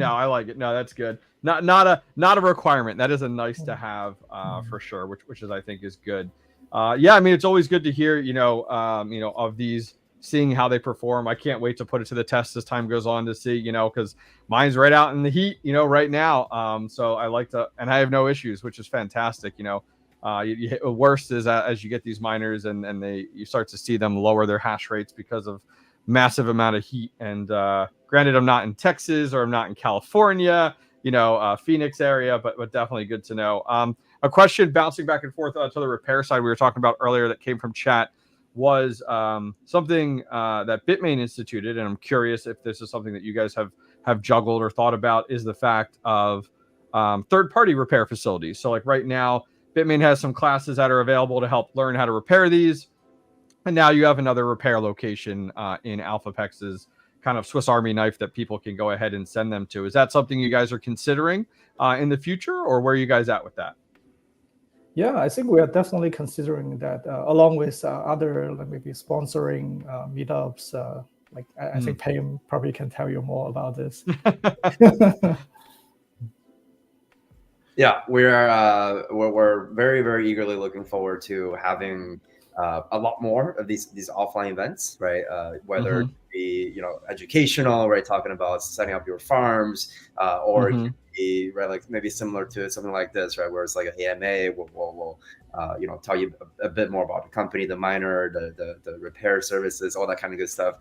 it. No, that's good. Not a requirement. That is a nice to have for sure, which is I think is good. Yeah, I mean, it's always good to hear, you know, of these seeing how they perform. I can't wait to put it to the test as time goes on to see, you know, because mine's right out in the heat, you know, right now. So I like to, and I have no issues, which is fantastic. You know, the worst is as you get these miners and you start to see them lower their hash rates because of massive amount of heat. And granted, I'm not in Texas or I'm not in California, you know, Phoenix area, but definitely good to know. A question bouncing back and forth to the repair side we were talking about earlier that came from chat was something that Bitmain instituted, and I'm curious if this is something that you guys have juggled or thought about, is the fact of third-party repair facilities. So like right now, Bitmain has some classes that are available to help learn how to repair these, and now you have another repair location in AlphaPex's kind of Swiss Army knife that people can go ahead and send them to. Is that something you guys are considering in the future, or where are you guys at with that? Yeah, I think we are definitely considering that, along with other like maybe sponsoring meetups. I think Payne probably can tell you more about this. Yeah, we're very, very eagerly looking forward to having a lot more of these offline events, right? Whether it be, you know, educational, right, talking about setting up your farms, or it could be, right, like maybe similar to something like this, right, where it's like an AMA. We'll you know, tell you a bit more about the company, the miner, the repair services, all that kind of good stuff.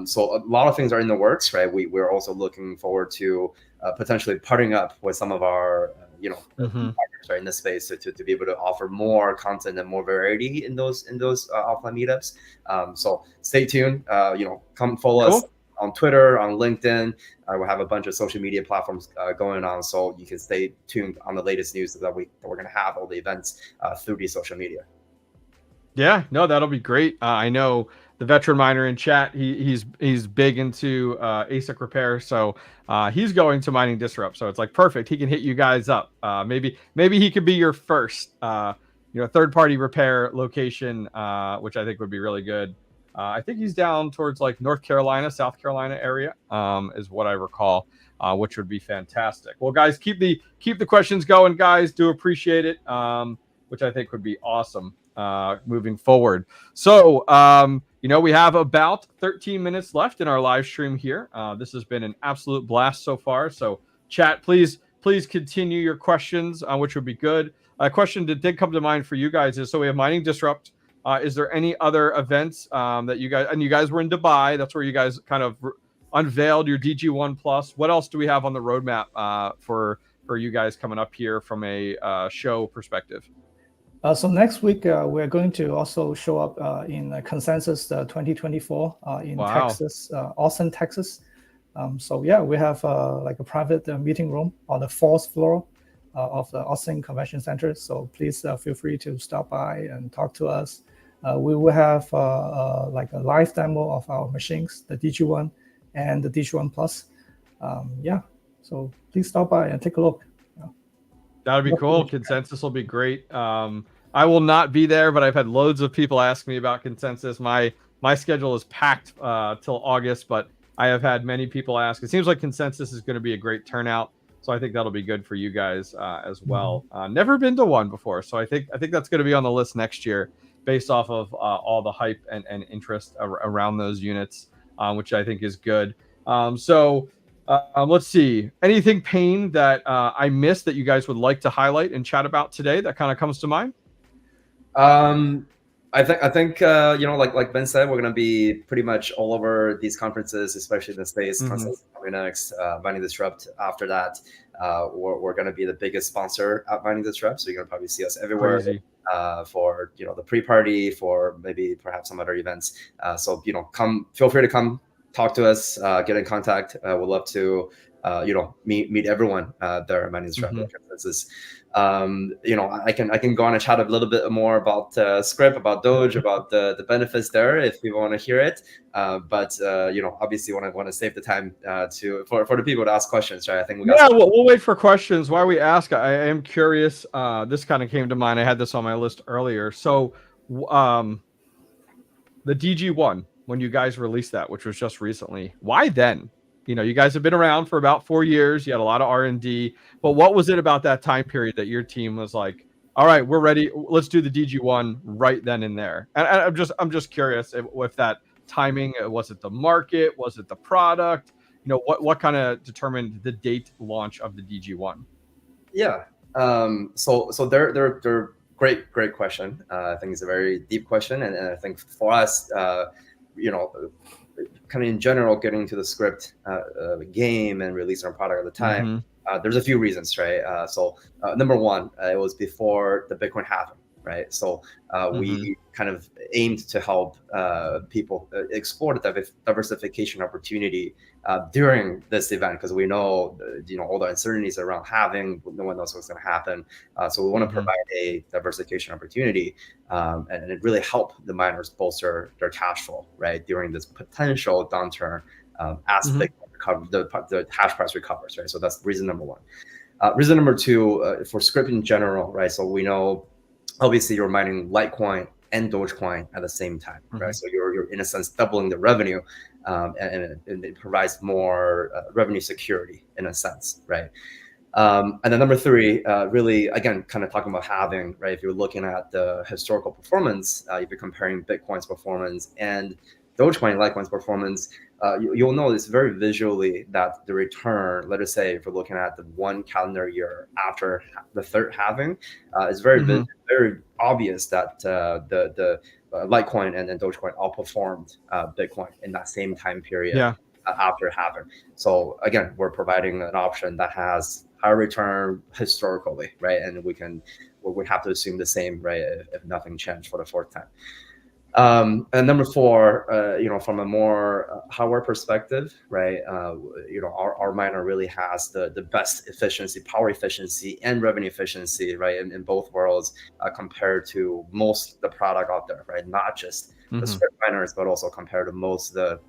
So a lot of things are in the works, right? We're also looking forward to potentially partnering up with some of our you know, partners, right, in this space to be able to offer more content and more variety in those offline meetups. So stay tuned. You know, come follow us on Twitter, on LinkedIn. We'll have a bunch of social media platforms going on, so you can stay tuned on the latest news that we're going to have all the events through these social media. Yeah, no, that'll be great. I know the veteran miner in chat, he's big into ASIC repair, so he's going to Mining Disrupt. So it's like perfect. He can hit you guys up. Maybe he could be your first you know, third-party repair location, which I think would be really good. I think he's down towards like North Carolina, South Carolina area, is what I recall, which would be fantastic. Well, guys, keep the questions going, guys. Do appreciate it, which I think would be awesome moving forward. So, you know, we have about 13 minutes left in our live stream here. This has been an absolute blast so far. So, chat, please continue your questions, which would be good. A question that did come to mind for you guys is, so we have Mining Disrupt. Is there any other events that you guys were in Dubai? That's where you guys kind of unveiled your DG1 Plus. What else do we have on the roadmap for you guys coming up here from a show perspective? So next week, we're going to also show up in Consensus 2024 in Texas, Austin, Texas. So yeah, we have like a private meeting room on the 4th floor of the Austin Convention Center. So please feel free to stop by and talk to us. We will have like a live demo of our machines, the DG1 and the DG1 Plus. Yeah, so please stop by and take a look. That would be cool. Consensus will be great. I will not be there, but I've had loads of people ask me about Consensus. My schedule is packed till August, but I have had many people ask. It seems like Consensus is going to be a great turnout, so I think that'll be good for you guys as well. Never been to one before, so I think that's going to be on the list next year, based off of all the hype and interest around those units, which I think is good. So let's see. Anything, Payne, that I missed that you guys would like to highlight and chat about today that kind of comes to mind? I think you know, like Ben said, we're going to be pretty much all over these conferences, especially in the States. Coming next, Mining Disrupt. After that, we're going to be the biggest sponsor at Mining Disrupt, so you're going to probably see us everywhere. For, you know, the pre-party, for maybe perhaps some other events. So, you know, feel free to come talk to us, get in contact. We'd love to you know, meet everyone there at Mining Disrupt. You know, I can go on and chat a little bit more about script, about Doge, about the benefits there if you want to hear it. But you know, obviously want to save the time for the people to ask questions, right? I think we'll wait for questions while we ask. I am curious. This kind of came to mind. I had this on my list earlier. So the DG1, when you guys released that, which was just recently, why then? You know, you guys have been around for about 4 years. You had a lot of R&D, but what was it about that time period that your team was like, all right, we're ready. Let's do the DG1 right then and there. And I'm just curious if that timing? Was it the market? Was it the product? You know, what kind of determined the date launch of the DG1? Yeah. So they're great question. I think it's a very deep question, and I think for us, you know, kind of in general, getting into the script game and releasing our product at the time, there's a few reasons, right? So number one, it was before the Bitcoin halving, right? So we kind of aimed to help people explore the diversification opportunity during this event, because we know, you know, all the uncertainties around halving, no one knows what's going to happen. So we want to provide a diversification opportunity, and it really help the miners bolster their cash flow, right, during this potential downturn as Bitcoin the hash price recovers, right? So that's reason number one. Reason number two, for script in general, right? So we know, obviously, you're mining Litecoin and Dogecoin at the same time, right? So you're in a sense doubling the revenue, and it provides more revenue security in a sense, right? And then number three, really, again, kind of talking about halving, right? If you're looking at the historical performance, if you're comparing Bitcoin's performance and Dogecoin, Litecoin's performance, you'll notice very visually that the return, let us say, if we're looking at the 1 calendar year after the third halving, it's very very obvious that the Litecoin and Dogecoin outperformed Bitcoin in that same time period after halving. So again, we're providing an option that has higher return historically, right? And we have to assume the same, right, if nothing changed for the fourth time. And number four, you know, from a more hardware perspective, right, you know, our miner really has the best efficiency, power efficiency, and revenue efficiency, right, in both worlds, compared to most of the product out there, right? Not just the script miners, but also compared to most of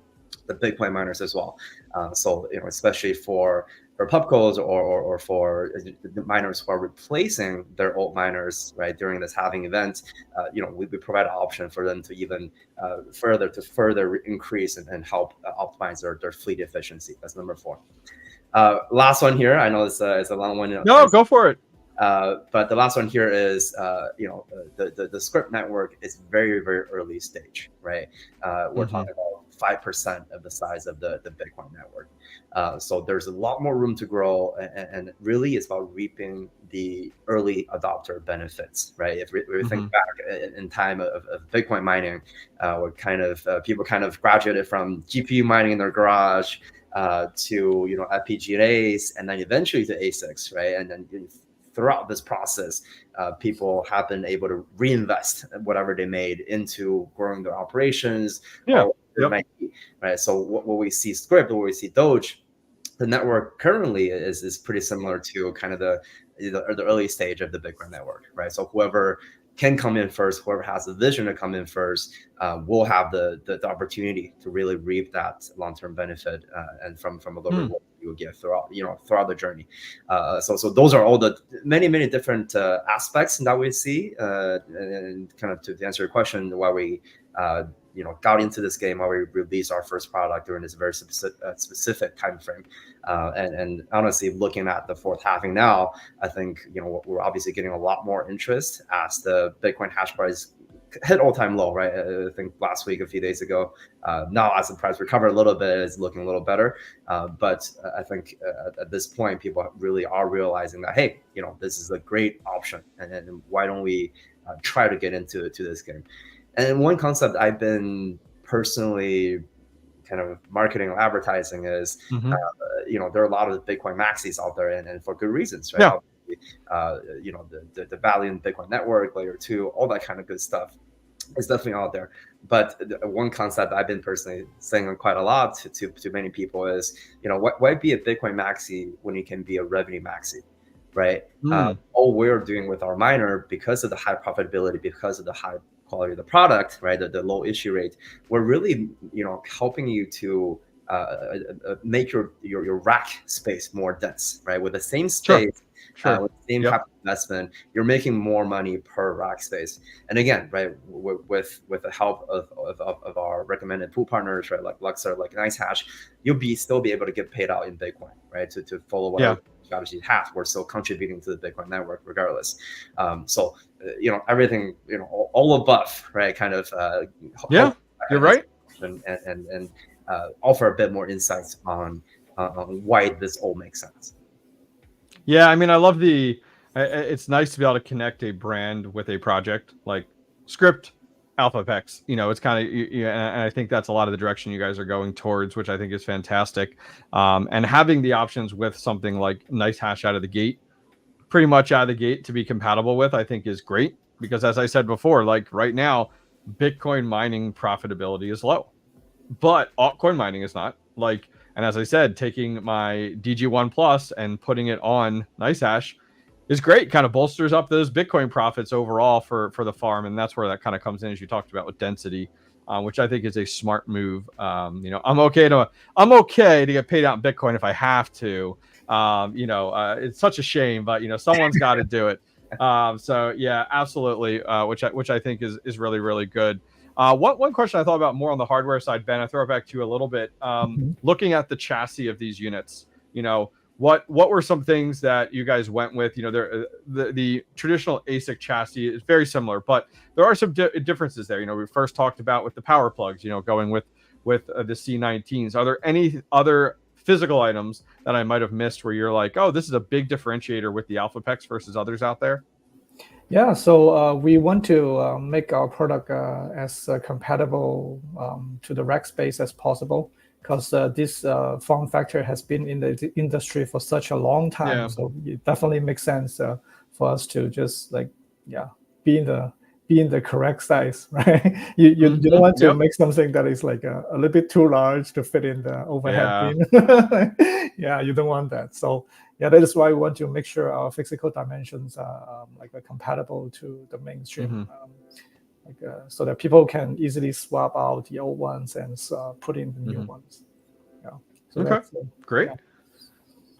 the Bitcoin miners as well. So, you know, especially for pubcos or for the miners who are replacing their old miners, right, during this halving event, you know, we provide an option for them to even further increase and help optimize their fleet efficiency. That's number four. Last one here, I know it's a long one. No, go for it. But the last one here is, you know, the script network is very, very early stage, right? We're talking about 5% of the size of the Bitcoin network. So there's a lot more room to grow, and really it's about reaping the early adopter benefits, right? If we think back in time of Bitcoin mining, we're kind of people kind of graduated from GPU mining in their garage to, you know, FPGAs, and then eventually to ASICs, right? And then throughout this process, people have been able to reinvest whatever they made into growing their operations. Right. So what we see script, what we see Doge, the network currently is pretty similar to kind of the early stage of the Bitcoin network, right? So whoever can come in first, whoever has the vision to come in first, will have the opportunity to really reap that long-term benefit, and from a little reward you will get throughout the journey. So those are all the many different aspects that we see, and kind of to answer your question, why we you know, got into this game, why we released our first product during this very specific time frame. And honestly, looking at the fourth halving now, I think, you know, we're obviously getting a lot more interest as the Bitcoin hash price hit all-time low, right? I think last week, a few days ago. Now, as the price recovered a little bit, it's looking a little better. But I think at this point, people really are realizing that, hey, you know, this is a great option, and why don't we try to get into this game? And one concept I've been personally kind of marketing or advertising is, you know, there are a lot of Bitcoin maxis out there, and for good reasons, right? You know, the value in Bitcoin network, layer 2, all that kind of good stuff is definitely out there. But one concept I've been personally saying quite a lot to many people is, you know, why be a Bitcoin maxi when you can be a revenue maxi, right? All we're doing with our miner, because of the high profitability, because of the high quality of the product, right, the low issue rate, we're really, you know, helping you to make your rack space more dense, right? With the same space, with the same type of investment, you're making more money per rack space. And again, right, with the help of our recommended pool partners, right, like Luxor, like NiceHash, you'll still be able to get paid out in Bitcoin, right? To follow what strategy have. We're still contributing to the Bitcoin network regardless. So you know, everything, you know, all above, right? Kind of you're right. discussion and offer a bit more insights on why this all makes sense. Yeah, I mean, I love it's nice to be able to connect a brand with a project like Script, AlphaPex. It's kind of, and I think that's a lot of the direction you guys are going towards, which I think is fantastic. And having the options with something like NiceHash out of the gate, pretty much out of the gate to be compatible with, I think is great. Because as I said before, like right now, Bitcoin mining profitability is low, but altcoin mining is not. Like, and as I said, taking my DG1 Plus and putting it on NiceHash is great. Kind of bolsters up those Bitcoin profits overall for the farm, and that's where that kind of comes in, as you talked about with density, which I think is a smart move. I'm okay to get paid out in Bitcoin if I have to. It's such a shame, but someone's got to do it. So yeah, absolutely. Which I think is really, really good. One question I thought about more on the hardware side, Ben, I throw it back to you a little bit. Looking at the chassis of these units, what were some things that you guys went with? The traditional ASIC chassis is very similar, but there are some differences there. We first talked about with the power plugs, going with the C19s. Are there any other physical items that I might have missed where you're like, oh, this is a big differentiator with the AlphaPex versus others out there? Yeah, so we want to make our product as compatible to the rack space as possible, because this form factor has been in the industry for such a long time. Yeah. So it definitely makes sense for us to just be in the correct size, right? You don't want to make something that is like a little bit too large to fit in the overhead bin. Yeah, you don't want that. So yeah, that is why we want to make sure our physical dimensions are compatible to the mainstream, so that people can easily swap out the old ones and put in the new ones. Yeah. So okay. Great. Yeah.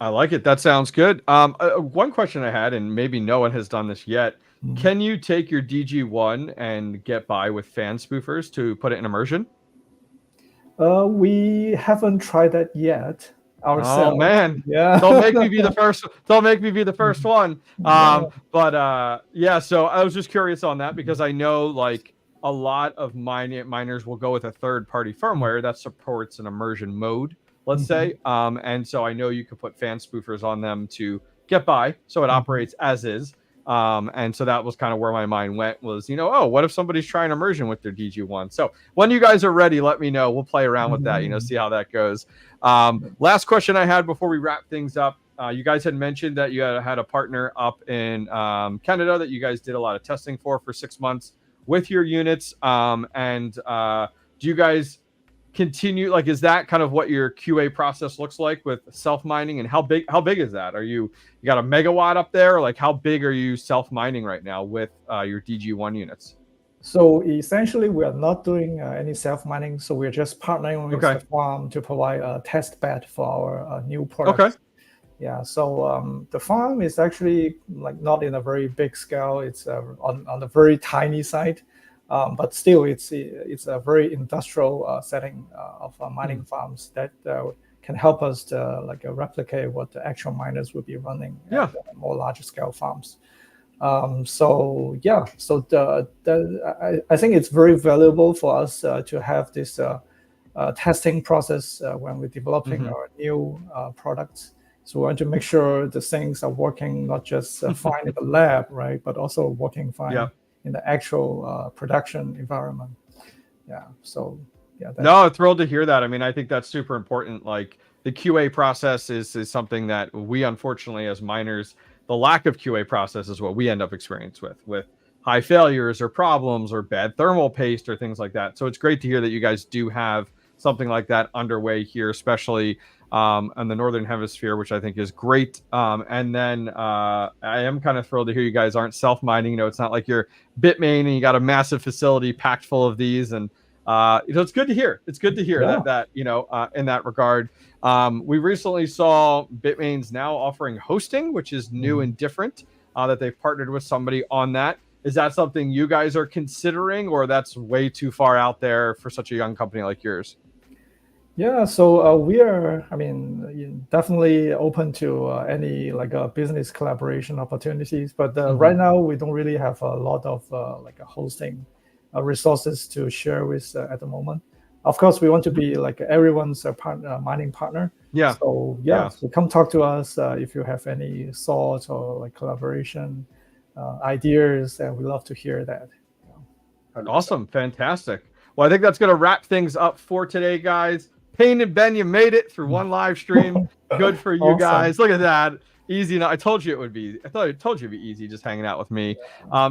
I like it. That sounds good. One question I had, and maybe no one has done this yet. Can you take your DG1 and get by with fan spoofers to put it in immersion? We haven't tried that yet ourselves. Oh man, yeah. Don't make me be the first. Don't make me be the first one. But yeah. So I was just curious on that, because I know like a lot of miners will go with a third-party firmware that supports an immersion mode, let's say. And so I know you could put fan spoofers on them to get by, so it operates as is. And so that was kind of where my mind went, was, oh, what if somebody's trying immersion with their DG1? So when you guys are ready, let me know. We'll play around with that, see how that goes. Last question I had before we wrap things up. You guys had mentioned that you had a partner up in Canada that you guys did a lot of testing for 6 months with your units. And do you guys continue, like, is that kind of what your QA process looks like with self-mining, and how big is that? Are you got a megawatt up there? Like, how big are you self-mining right now with your DG1 units? So essentially we are not doing any self-mining, so we're just partnering with the farm to provide a test bed for our new products. Yeah, so the farm is actually like not in a very big scale. It's on a very tiny side. But still, it's a very industrial setting of mining farms that can help us to replicate what the actual miners would be running at more larger scale farms. So yeah, so I think it's very valuable for us to have this testing process when we're developing our new products. So we want to make sure the things are working not just fine in the lab, right, but also working fine in the actual production environment. Yeah. So yeah. No, thrilled to hear that. I mean, I think that's super important. Like, the QA process is something that we, unfortunately, as miners, the lack of QA process is what we end up experiencing with high failures or problems or bad thermal paste or things like that. So it's great to hear that you guys do have something like that underway here, especially in the Northern Hemisphere, which I think is great. And then I am kind of thrilled to hear you guys aren't self-mining. It's not like you're Bitmain and you got a massive facility packed full of these. And it's good to hear. It's good to hear that in that regard. We recently saw Bitmain's now offering hosting, which is new and different, that they've partnered with somebody on that. Is that something you guys are considering, or that's way too far out there for such a young company like yours? Yeah, so we are, definitely open to any business collaboration opportunities, but right now we don't really have a lot of hosting resources to share with at the moment. of course, we want to be like everyone's partner, mining partner. Yeah. So so come talk to us if you have any thoughts or like collaboration ideas, and we love to hear that. Awesome, fantastic. Well, I think that's going to wrap things up for today, guys. Payne and Ben, you made it through one live stream. Good for you guys. Look at that. Easy enough. I told you it would be. I told you it'd be easy just hanging out with me.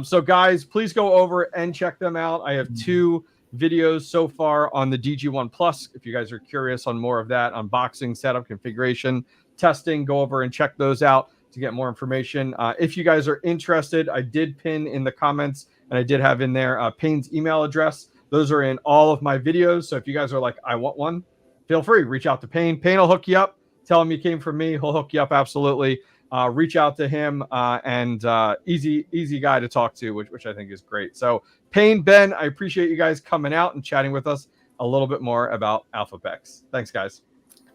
So guys, please go over and check them out. I have 2 videos so far on the DG1 Plus. If you guys are curious on more of that, unboxing, setup, configuration, testing, go over and check those out to get more information. If you guys are interested, I did pin in the comments, and I did have in there Payne's email address. Those are in all of my videos. So if you guys are like, I want one, feel free, reach out to Payne. Payne will hook you up. Tell him you came from me. He'll hook you up. Absolutely. Reach out to him and easy guy to talk to, which I think is great. So Payne, Ben, I appreciate you guys coming out and chatting with us a little bit more about AlphaPex. Thanks, guys.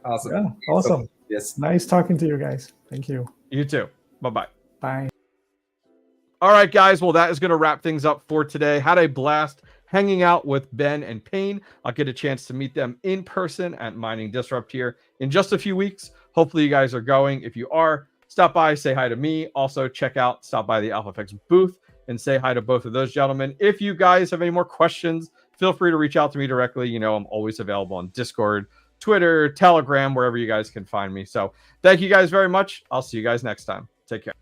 Awesome. Yeah, awesome. Yes. Nice talking to you guys. Thank you. You too. Bye-bye. Bye. All right, guys. Well, that is going to wrap things up for today. Had a blast hanging out with Ben and Payne. I'll get a chance to meet them in person at Mining Disrupt here in just a few weeks. Hopefully you guys are going. If you are, stop by, say hi to me. Also, stop by the AlphaPex booth and say hi to both of those gentlemen. If you guys have any more questions, feel free to reach out to me directly. You know, I'm always available on Discord, Twitter, Telegram, wherever you guys can find me. So thank you guys very much. I'll see you guys next time. Take care.